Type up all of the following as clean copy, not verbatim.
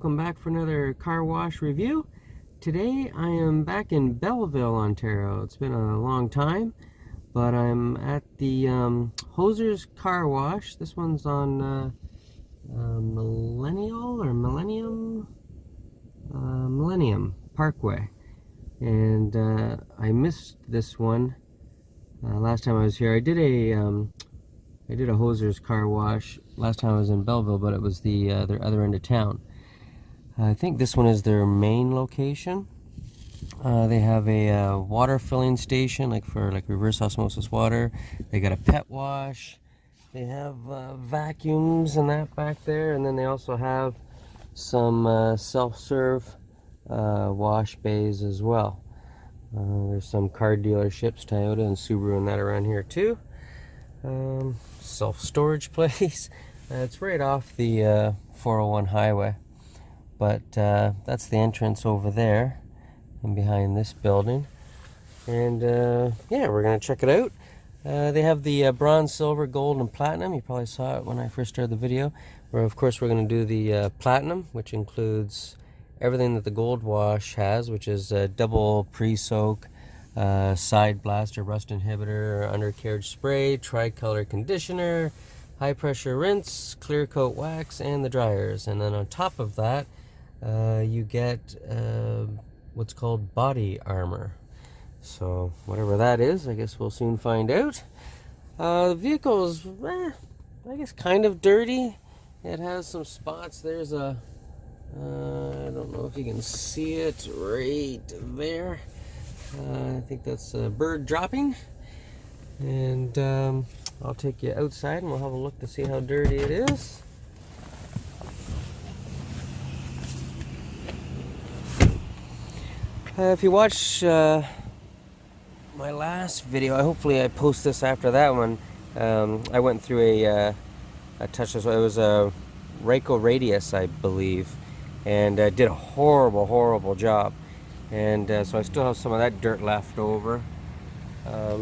welcome back for another car wash review. Today I am back in Belleville, Ontario. It's been a long time, but I'm at the Hoser's Car Wash. This one's on Millennium Parkway, and I missed this one last time I was here. I did a Hoser's Car Wash last time I was in Belleville, but it was their other end of town. I think this one is their main location. They have a water filling station, like for reverse osmosis water. They got a pet wash. They have vacuums and that back there, and then they also have some self-serve wash bays as well. There's some car dealerships, Toyota and Subaru and that around here too. Self-storage place. It's right off the 401 highway, but that's the entrance over there and behind this building. And yeah, we're gonna check it out. They have the bronze, silver, gold, and platinum. You probably saw it when I first started the video. Of course, we're gonna do the platinum, which includes everything that the gold wash has, which is double pre-soak, side blaster, rust inhibitor, undercarriage spray, tricolor conditioner, high pressure rinse, clear coat wax, and the dryers. And then on top of that, you get what's called body armor. So whatever that is, I guess we'll soon find out. The vehicle is, I guess, kind of dirty. It has some spots. There's a, I don't know if you can see it right there. I think that's a bird dropping. And I'll take you outside and we'll have a look to see how dirty it is. If you watch my last video, hopefully I post this after that one. I went through a touchless. It was a Ryko Radius, I believe, and did a horrible job. And so I still have some of that dirt left over.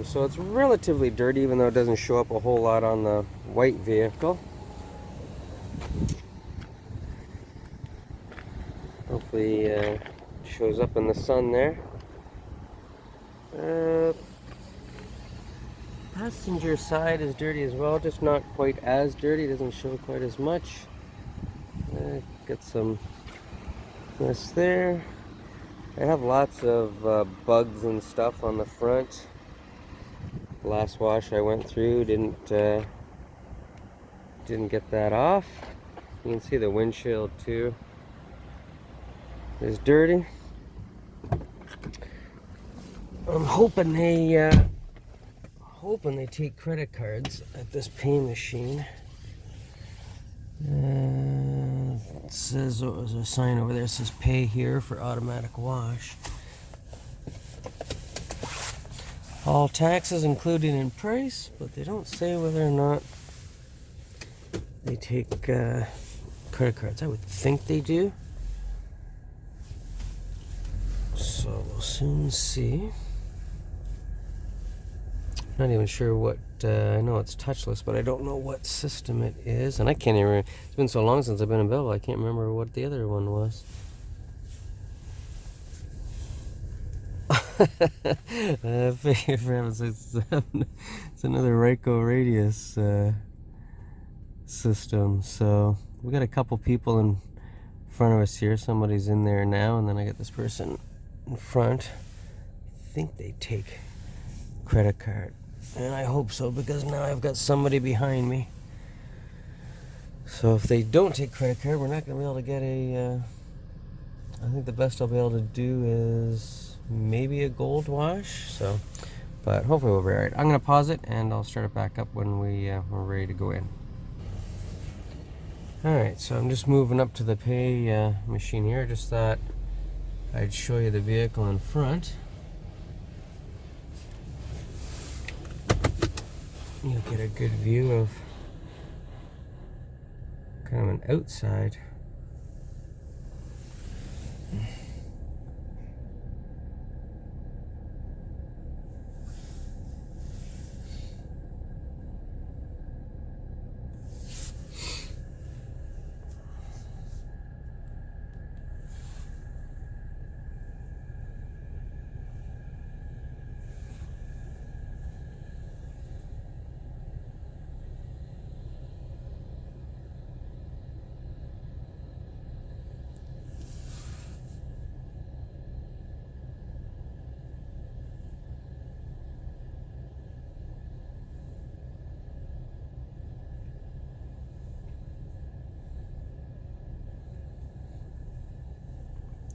So it's relatively dirty, even though it doesn't show up a whole lot on the white vehicle. Hopefully shows up in the sun there. Passenger side is dirty as well, just not quite as dirty. It doesn't show quite as much. Got some mess there. I have lots of bugs and stuff on the front. Last wash I went through didn't get that off. You can see the windshield too is dirty. I'm hoping they take credit cards at this pay machine. It says, there's a sign over there that says pay here for automatic wash. All taxes included in price, but they don't say whether or not they take credit cards. I would think they do. So we'll soon see. Not even sure what, I know it's touchless, but I don't know what system it is. And I can't even, it's been so long since I've been in Belleville, I can't remember what the other one was. It's another Ryko Radius system. So we got a couple people in front of us here. Somebody's in there now, and then I got this person in front. I think they take credit card, and I hope so, because now I've got somebody behind me. So if they don't take credit card, we're not going to be able to get a I think the best I'll be able to do is maybe a gold wash. So, but hopefully we'll be alright. I'm going to pause it and I'll start it back up when we're ready to go in. Alright, so I'm just moving up to the pay machine here. Just thought I'd show you the vehicle in front. You'll get a good view of kind of an outside.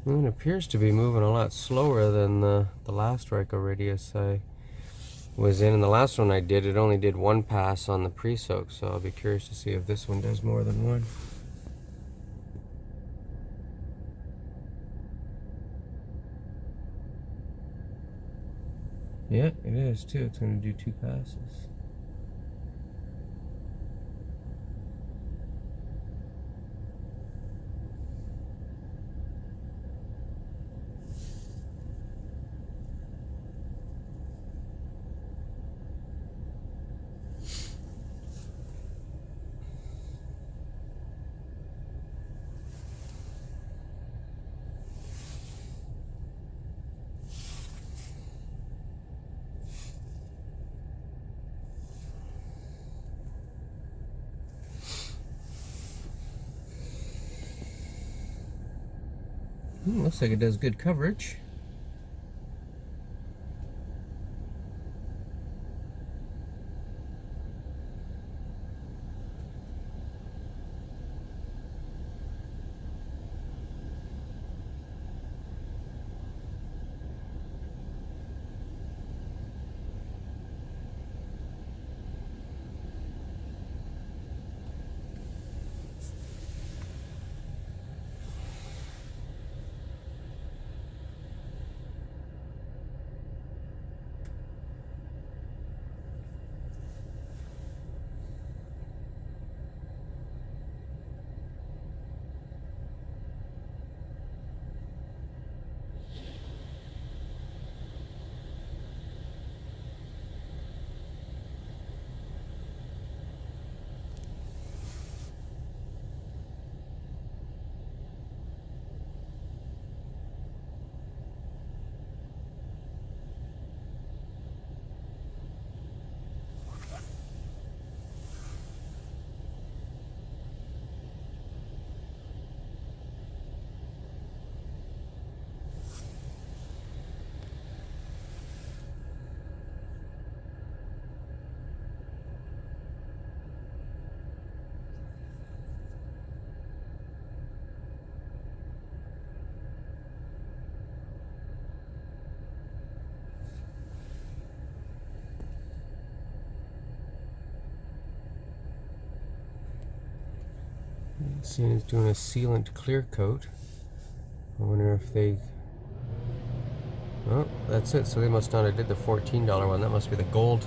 It appears to be moving a lot slower than the last radius I was in. And the last one I did, it only did one pass on the pre-soak, so I'll be curious to see if this one does more than one. Yeah, it is too. It's going to do 2 passes. Looks like it does good coverage. Seeing it's doing a sealant clear coat. I wonder if they... Oh, that's it. So they must not have did the $14 one. That must be the gold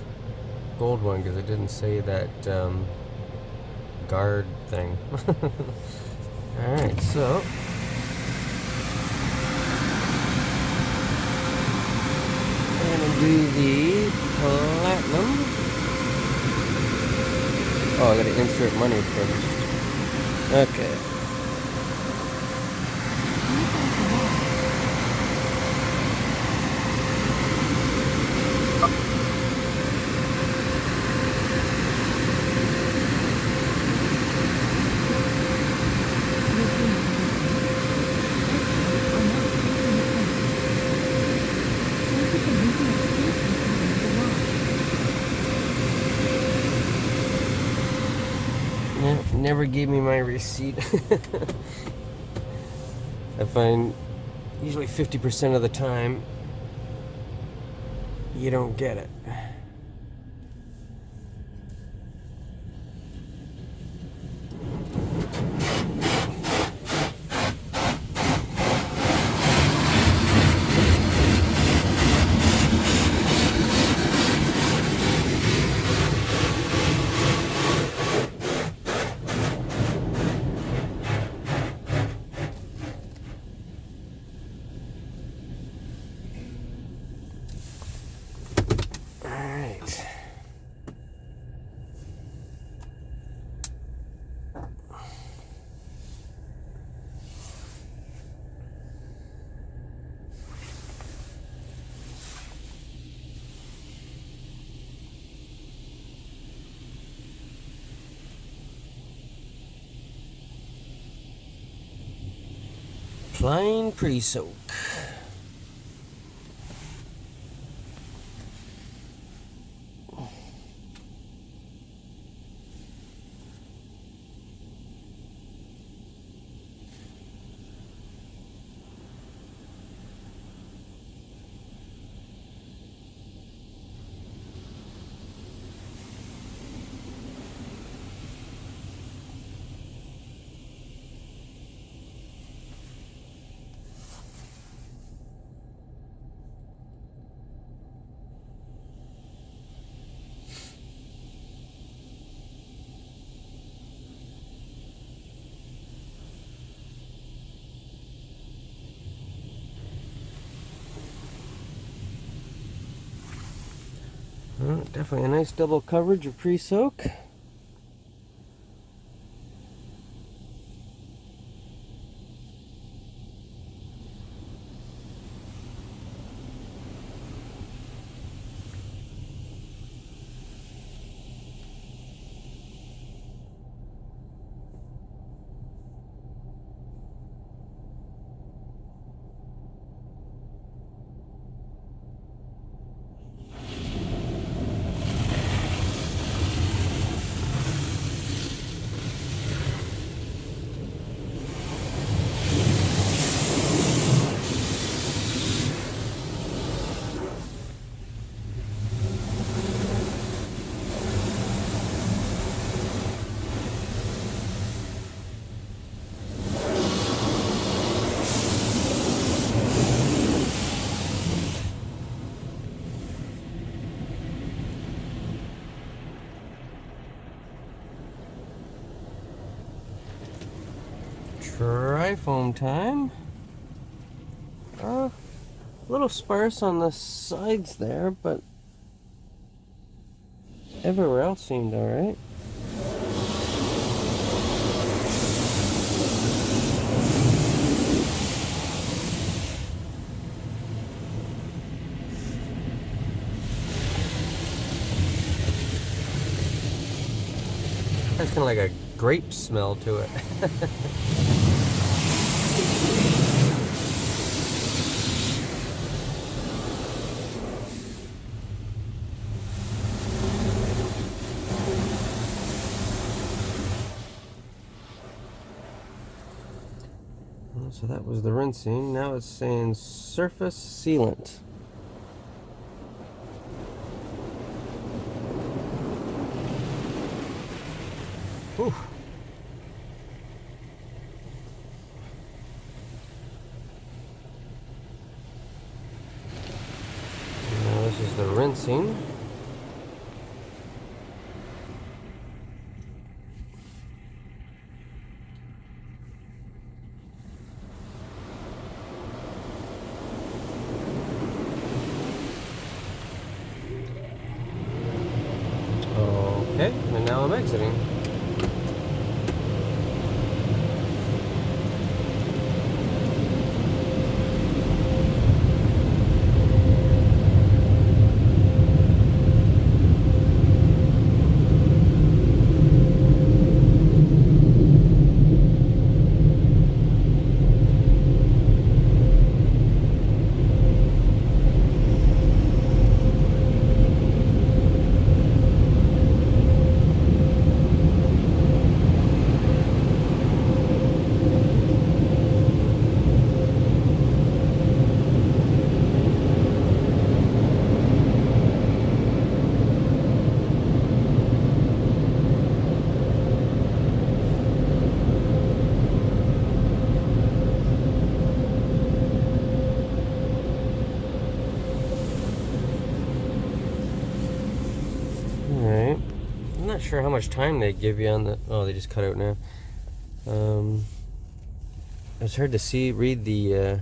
one, because it didn't say that guard thing. Alright, so I'm gonna do the platinum. Oh, I gotta insert money first. Okay. Never gave me my receipt. I find usually 50% of the time you don't get it. Applying pre-soak. Definitely a nice double coverage of pre-soak. Tri-foam time. A little sparse on the sides there, but everywhere else seemed alright. Has kind of like a grape smell to it. So that was the rinsing. Now it's saying surface sealant. Whew. Now this is the rinsing. Okay, and now I'm exiting. Alright. I'm not sure how much time they give you on the... Oh, they just cut out now. It's hard to read the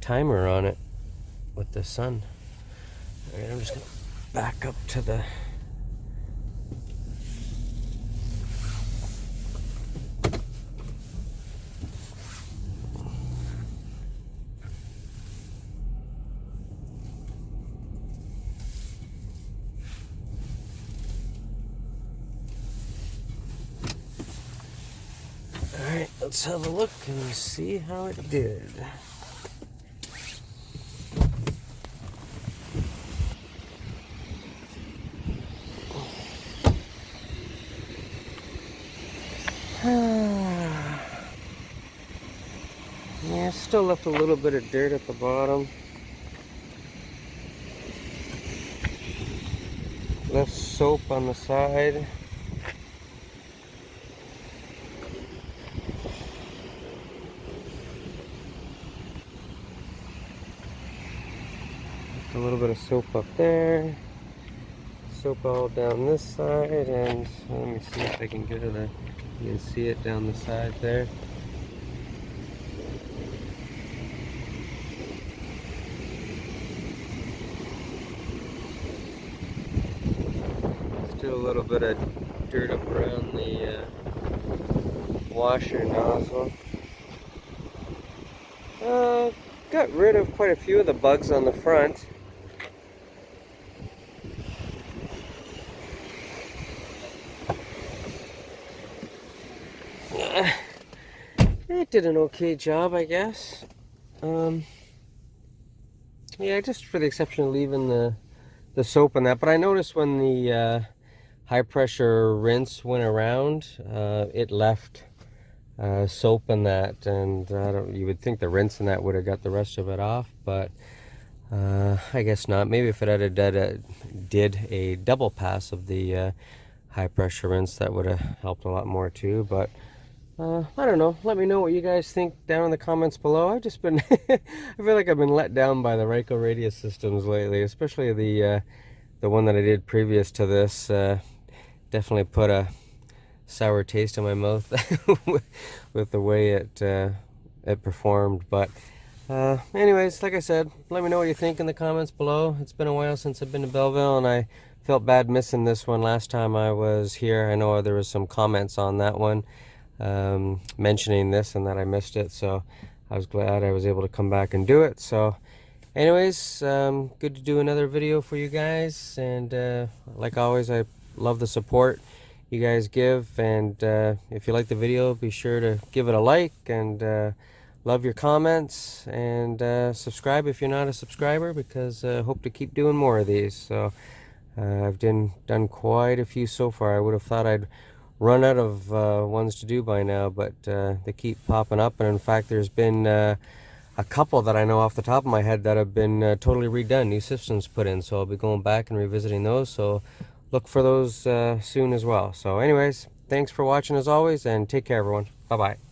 timer on it with the sun. Alright, I'm just going to back up to the... Alright, let's have a look and see how it did. Yeah, still left a little bit of dirt at the bottom. Left soap on the side. A little bit of soap up there, soap all down this side, and let me see if I can get it. You can see it down the side there. Still a little bit of dirt up around the washer nozzle. Got rid of quite a few of the bugs on the front. It did an okay job, I guess. Yeah, just for the exception of leaving the soap in that. But I noticed when the high pressure rinse went around, it left soap in that, and you would think the rinse in that would have got the rest of it off, but I guess not. Maybe if it had did a double pass of the high pressure rinse, that would have helped a lot more too. But I don't know. Let me know what you guys think down in the comments below. I've just been I feel like I've been let down by the Ryko radius systems lately, especially the one that I did previous to this. Definitely put a sour taste in my mouth with the way it performed. But anyways, like I said, let me know what you think in the comments below. It's been a while since I've been to Belleville, and I felt bad missing this one last time I was here. I know there was some comments on that one mentioning this and that I missed it, so I was glad I was able to come back and do it. So anyways, good to do another video for you guys, and like always, I love the support you guys give, and if you like the video, be sure to give it a like, and love your comments, and subscribe if you're not a subscriber, because I hope to keep doing more of these. So I've done quite a few so far. I would have thought I'd run out of ones to do by now, but they keep popping up, and in fact there's been a couple that I know off the top of my head that have been totally redone, new systems put in, so I'll be going back and revisiting those, so look for those soon as well. So anyways, thanks for watching as always, and take care everyone. Bye bye.